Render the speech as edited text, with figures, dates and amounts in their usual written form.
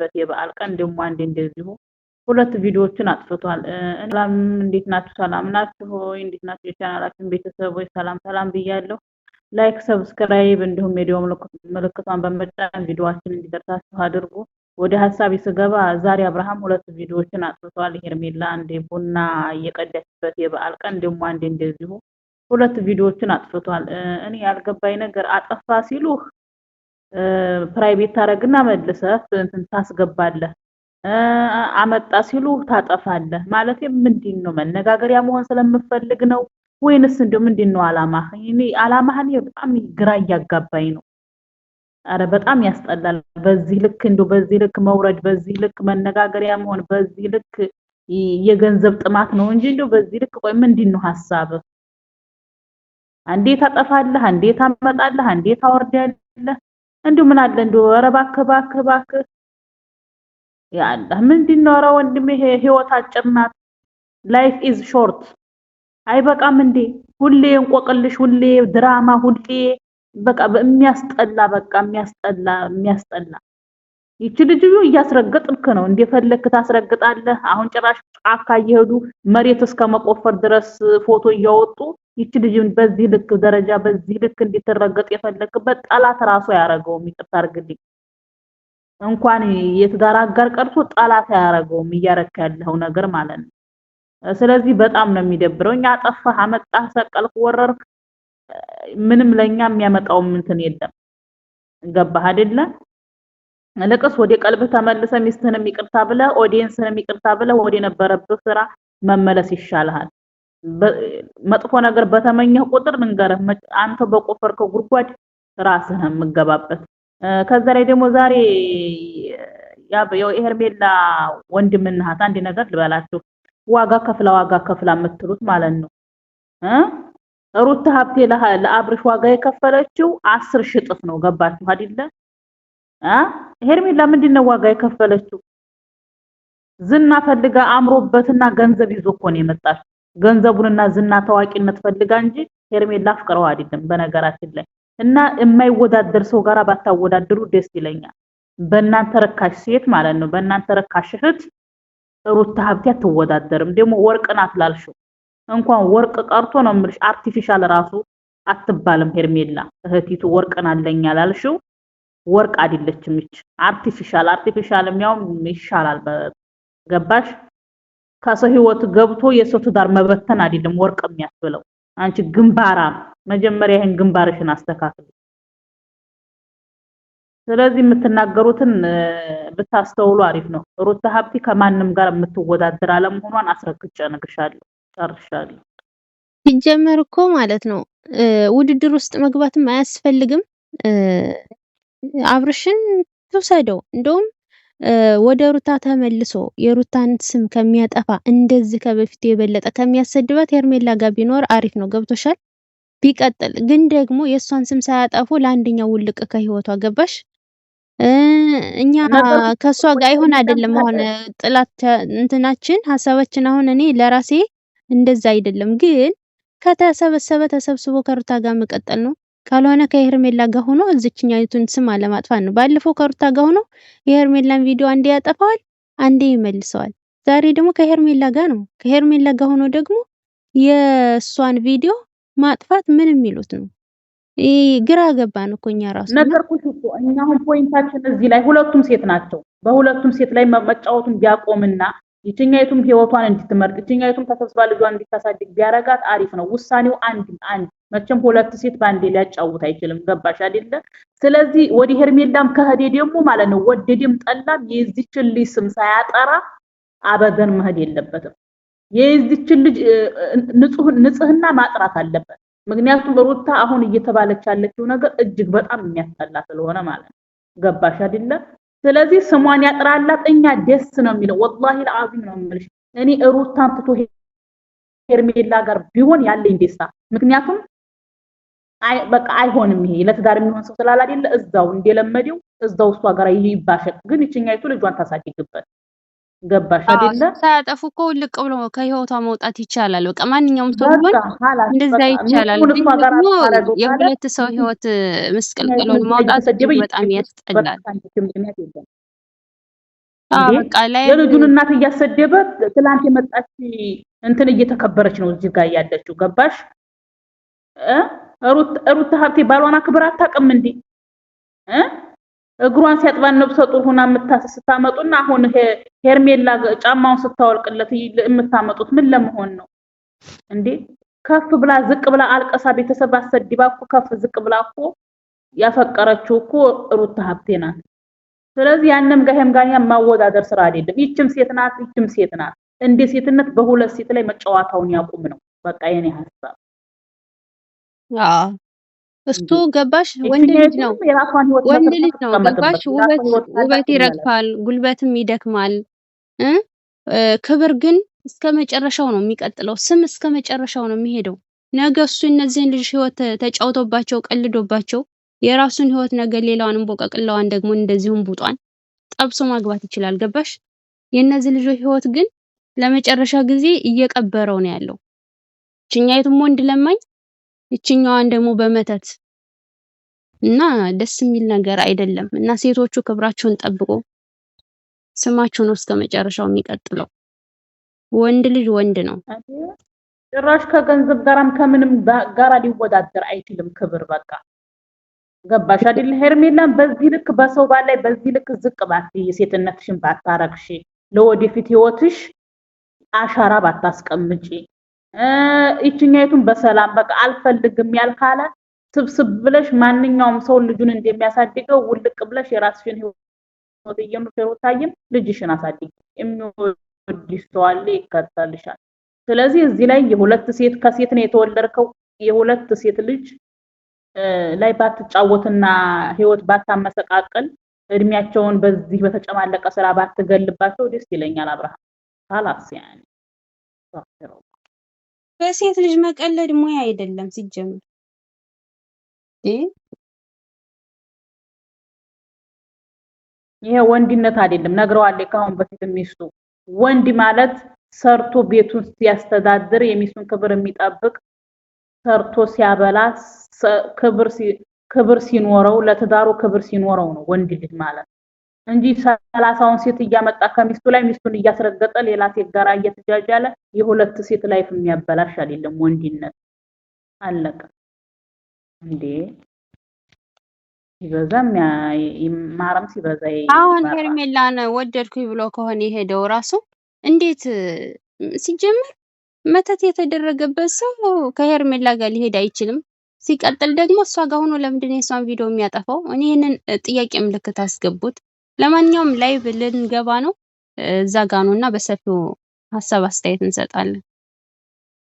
የተቀደሰበት የበዓል ቀን ደግሞ አንድ እንደዚሁ ሁለት ቪዲዮዎችን አጥፍቷል። ሰላም እንዴት ናችሁ? ሰላም ናችሁ ሆይ? እንዴት ናችሁ? የቻናላችን ቤተሰቦች ሰላም ሰላም ብያለሁ። ላይክ፣ ሰብስክራይብ እንዲሁም የደወል ምልክቷን በመጫን ቪዲዮአችን እንዲደርሳችሁ አድርጉ። ወደ ሀሳቤ ስገባ ዛሬ አብርሃም ሁለት ቪዲዮዎችን አጥፍቷል። ሄርሜላ አንዴ ቡና እየቀዳችበት የበዓል ቀን ደግሞ አንዴ እንደዚሁ ሁለት ቪዲዮዎችን አጥፍቷል። እኔ ያልገባኝ ነገር አጠፋ ሲሉህ ፕራይቬት ታረግና መልሰህ እንትን ታስገባለህ፣ አመጣ ሲሉ ታጠፋለህ። ማለት ምንድነው? መነጋገሪያ መሆን ስለምፈልግ ነው ወይንስ እንደው ምንድነው አላማህ? እኔ አላማህን በጣም ግራ እያጋባኝ ነው። አረ በጣም ያስጠላል። በዚህ ልክ እንደው በዚህ ልክ መውረድ፣ በዚህ ልክ መነጋገሪያ መሆን፣ በዚህ ልክ የገንዘብ ጥማት ነው እንጂ እንደው በዚህ ልክ ቆይ ምንድነው ሐሳብህ? አንዴ ታጠፋለህ፣ አንዴ ታመጣለህ፣ አንዴ ታወርዳለህ። እንደው ምን አለ እንደው ኧረ እባክህ ያ አላህ ምንድነው? ኧረ ወንድሜ ህይወት አጭር ናት። ላይፍ ኢዝ ሾርት። አይበቃም እንዴ? ሁሌ እንቆቅልሽ፣ ሁሌ ድራማ፣ ሁሌ በቃ የሚያስጠላ የሚያስጠላ። ይቺ ልጅ እያስረገጥክ ነው፣ እንደፈለክ ታስረግጣለህ። አሁን ጭራሽ ጫካ እየሄዱ መሬት እስከ መቆፈር ድረስ ፎቶ እያወጡ ይቺ ልጅ በዚህ ልክ ደረጃ በዚህ ልክ እንድትረገጥ የፈለክበት ጠላት ራሱ ያረገውም። ይቅርታ አድርግልኝ እንኳን የትዳር አጋር ቀርቶ ጠላት አያረገውም እያረክ ያለው ነገር ማለት ነው። ስለዚህ በጣም ነው የሚደብረው። እኛ አጠፋህ፣ አመጣህ፣ ሰቀልክ፣ ወረርክ ምንም ለኛ የሚያመጣው እንትን የለም። ገባህ አይደለ? ለቀስ ወደ ቀልብህ ተመልሰ ሚስትህንም ይቅርታ ብለህ ኦዲየንስንም ይቅርታ ብለህ ወደ ነበረብህ ስራ መመለስ ይሻልሃል። መጥፎ ነገር በተመኘህ ቁጥር ልንገርህ አንተ በቆፈርከው ጉድጓድ ራስህን የምገባበት። ከዛ ላይ ደግሞ ዛሬ የሄርሜላ ወንድምና እህት አንድ ነገር ልበላችሁ፣ ዋጋ ከፍላ የምትሉት ማለት ነው ሩት ሀብቴ ለአብርሽ ዋጋ የከፈለችው 10 ሺህ እጥፍ ነው። ገባችሁ አይደለ? ሄርሜላ ምንድነው ዋጋ የከፈለችው? ዝና ፈልጋ አምሮበትና ገንዘብ ይዞ እኮ ነው የመጣችው። ገንዘቡንና ዝና ታዋቂነት ፈልጋ እንጂ ሄርሜላ አፍቅረው አይደለም በነገራችን ላይ። እና የማይወዳደር ሰው ጋር ባታወዳድሩ ደስ ይለኛል። በእናንተ ረካሽ ሴት ማለት ነው፣ በእናንተ ረካሽ እህት ሩት ሀብቴ አትወዳደርም። ደግሞ ወርቅ ናት ላልሽው እንኳን ወርቅ ቀርቶ ነው የምልሽ አርቲፊሻል ራሱ አትባልም ሄርሜላ እህቲቱ። ወርቅ ናለኛ ላልሽው ወርቅ አይደለችም እቺ አርቲፊሻልም ያው ይሻላል። ገባሽ? ከሰው ህይወት ገብቶ የሰው ትዳር መበተን አይደለም ወርቅ የሚያስብለው። አንቺ ግንባራም መጀመሪያ ይሄን ግንባርሽን አስተካክል። ስለዚህ የምትናገሩትን ብታስተውሉ አሪፍ ነው። ሩት ሀብቴ ከማንም ጋር የምትወዳደር አለመሆኗን አስረግጬ እነግርሻለሁ። ጨርሻለሁ። ሲጀመር እኮ ማለት ነው ውድድር ውስጥ መግባትም አያስፈልግም። አብርሽን ተውሰደው እንደውም ወደ ሩታ ተመልሶ የሩታን ስም ከሚያጠፋ እንደዚህ ከበፊቱ የበለጠ ከሚያሰድባት ሄርሜላ ጋር ቢኖር አሪፍ ነው። ገብቶሻል? ቢቀጥል ግን ደግሞ የእሷን ስም ሳያጠፉ ለአንደኛው ውልቅ ከህይወቷ ገባሽ? እኛ ከሷ ጋር አይሆን አይደለም አሁን ጥላት እንትናችን ሐሳባችን አሁን እኔ ለራሴ እንደዛ አይደለም፣ ግን ከተሰበሰበ ተሰብስቦ ከሩታ ጋር መቀጠል ነው። ካልሆነ ከሄርሜላ ጋር ሆኖ እዚችኛይቱን ስም አለማጥፋት ነው። ባለፈው ከሩታ ጋር ሆኖ የሄርሜላን ቪዲዮ አንዴ ያጠፋዋል፣ አንዴ ይመልሰዋል። ዛሬ ደግሞ ከሄርሜላ ጋር ነው። ከሄርሜላ ጋር ሆኖ ደግሞ የሷን ቪዲዮ ማጥፋት ምን የሚሉት ነው? ግራ ገባን እኮ እኛ ራሱ ነገርኩሽ እኮ እኛ አሁን ፖይንታችን እዚህ ላይ ሁለቱም ሴት ናቸው። በሁለቱም ሴት ላይ መጫወቱን ቢያቆምና ይችኛይቱም ህይወቷን እንድትመርጥ ይችኛይቱም ተሰብስባ ልጇን እንድታሳድግ ቢያረጋት አሪፍ ነው። ውሳኔው አንድ መቼም ሁለት ሴት ባንዴ ሊያጫውት አይችልም። ገባሽ አይደለ? ስለዚህ ወዲ ሄርሜላም ከሄደ ደግሞ ማለት ነው ወደደም ጠላም የዚችን ልጅ ስም ሳያጠራ አበደን መሄድ የለበትም። የዚችን ልጅ ንጽህና ማጥራት አለበት። ምክንያቱም ሩታ አሁን እየተባለች ያለችው ነገር እጅግ በጣም የሚያስጠላ ስለሆነ ማለት ነው። ገባሽ አይደለ? ስለዚህ ስሟን ያጥራላት እኛ ደስ ነው የሚለው። ወላሂ ለአዚም ነው የምልሽ እኔ ሩታን ትቶ ሄርሜላ ጋር ቢሆን ያለኝ ደስታ። ምክንያቱም በቃ አይሆንም ይሄ ለትዳር የሚሆን ሰው ስላላ አይደለ እዛው እንደለመደው እዛው እሷ ጋር ይባሸቅ። ግን ይችኛይቱ ልጇን ታሳድግበት። ገባሽ አይደለ? ሳያጠፉ እኮ ልቅ ብሎ ከህይወቷ መውጣት ይቻላል። በቃ ማንኛውም ሰው ቢሆን እንደዛ ይቻላል። ደግሞ የሁለት ሰው ህይወት ምስቅልቅሉን ማውጣት በጣም ያስጠላል። እንዴ በቃ ላይ የልጁን እናት እያሰደበ ትላንት የመጣች እንትን እየተከበረች ነው እዚህ ጋር ያለችው። ገባሽ? ሩት ሀብቴ ባሏን አክብር አታውቅም እንዴ? እግሯን ሲያጥባን ነብሰ ጡር ሆና ስታመጡና አሁን ሄርሜላ ጫማውን ስታወልቅለት የምታመጡት ምን ለመሆን ነው እንዴ? ከፍ ብላ ዝቅ ብላ አልቀሳ ቤተሰብ አሰድባ እኮ ከፍ ዝቅ ብላ እኮ ያፈቀረችው እኮ ሩት ሀብቴ ናት። ስለዚህ ያንም ጋር ጋር ማወዳደር ስራ አይደለም። ይችም ሴት ናት፣ ይችም ሴት ናት። እንደ ሴትነት በሁለት ሴት ላይ መጫወታውን ያቁም ነው በቃ የኔ ሐሳብ። እሱ ገባሽ? ወንድ ልጅ ነው፣ ወንድ ልጅ ነው ገባሽ? ውበት ይረግፋል፣ ጉልበትም ይደክማል። ክብር ግን እስከ መጨረሻው ነው የሚቀጥለው። ስም እስከ መጨረሻው ነው የሚሄደው። ነገ እሱ እነዚህን ልጅ ህይወት ተጫውቶባቸው ቀልዶባቸው የራሱን ህይወት ነገ ሌላዋንም ቦቀቅላዋን ደግሞ እንደዚሁም ቡጧን ጠብሶ ማግባት ይችላል። ገባሽ? የእነዚህ ልጆች ህይወት ግን ለመጨረሻ ጊዜ እየቀበረው ነው ያለው። እችኛይቱም ወንድ ለማኝ፣ እችኛዋን ደግሞ በመተት እና ደስ የሚል ነገር አይደለም። እና ሴቶቹ ክብራቸውን ጠብቆ ስማቸው ነው እስከ መጨረሻው የሚቀጥለው። ወንድ ልጅ ወንድ ነው። ጭራሽ ከገንዘብ ጋራም ከምንም ጋራ ሊወዳደር አይችልም ክብር በቃ ገባሽ አይደል? ሄርሜላን በዚህ ልክ በሰው ባል ላይ በዚህ ልክ ዝቅ ባትይ፣ የሴትነትሽን ባታረግሽ፣ ለወደፊት ህይወትሽ አሻራ ባታስቀምጪ፣ ይችኛይቱን በሰላም በቃ አልፈልግም ያልካለ ስብስብ ብለሽ ማንኛውም ሰው ልጁን እንደሚያሳድገው ውልቅ ብለሽ የራስሽን ህይወት እየኖርሽ ታይም ልጅሽን አሳድጊ። የሚወድሽ ሰው አለ ይከተልሻል። ስለዚህ እዚህ ላይ የሁለት ሴት ከሴት ነው የተወለድከው። የሁለት ሴት ልጅ ላይ ባትጫወትና ህይወት ባታመሰቃቀል እድሜያቸውን በዚህ በተጨማለቀ ስራ ባትገልባቸው ደስ ይለኛል። አብርሃም خلاص يعني በሴት ልጅ መቀለድ ሙያ አይደለም ሲጀምር። ይሄ ወንድነት አይደለም። ነግረዋለች ካሁን በፊት ሚስቱ ወንድ ማለት ሰርቶ ቤቱን ሲያስተዳድር የሚስቱን ክብር የሚጠብቅ ሰርቶ ሲያበላ ክብር ሲኖረው ለትዳሩ ክብር ሲኖረው ነው ወንድ ልጅ ማለት እንጂ 30ውን ሴት እያመጣ ከሚስቱ ላይ ሚስቱን እያስረገጠ ሌላ ሴት ጋር እየተጃጃለ የሁለት ሴት ላይፍ የሚያበላሽ አይደለም ወንድነት። አለቀ እንዴ ሲበዛም ማረም ሲበዛ አሁን ሄርሜላን ወደድኩኝ ብሎ ከሆነ የሄደው ራሱ እንዴት ሲጀምር መተት የተደረገበት ሰው ከሄርሜላ ጋር ሊሄድ አይችልም። ሲቀጥል ደግሞ እሷ ጋር ሆኖ ለምንድን ነው የሷን ቪዲዮ የሚያጠፋው? እኔ ይሄንን ጥያቄ ምልክት አስገቡት። ለማንኛውም ላይቭ ልንገባ ነው እዛ ጋር ነውና በሰፊው ሀሳብ አስተያየት እንሰጣለን።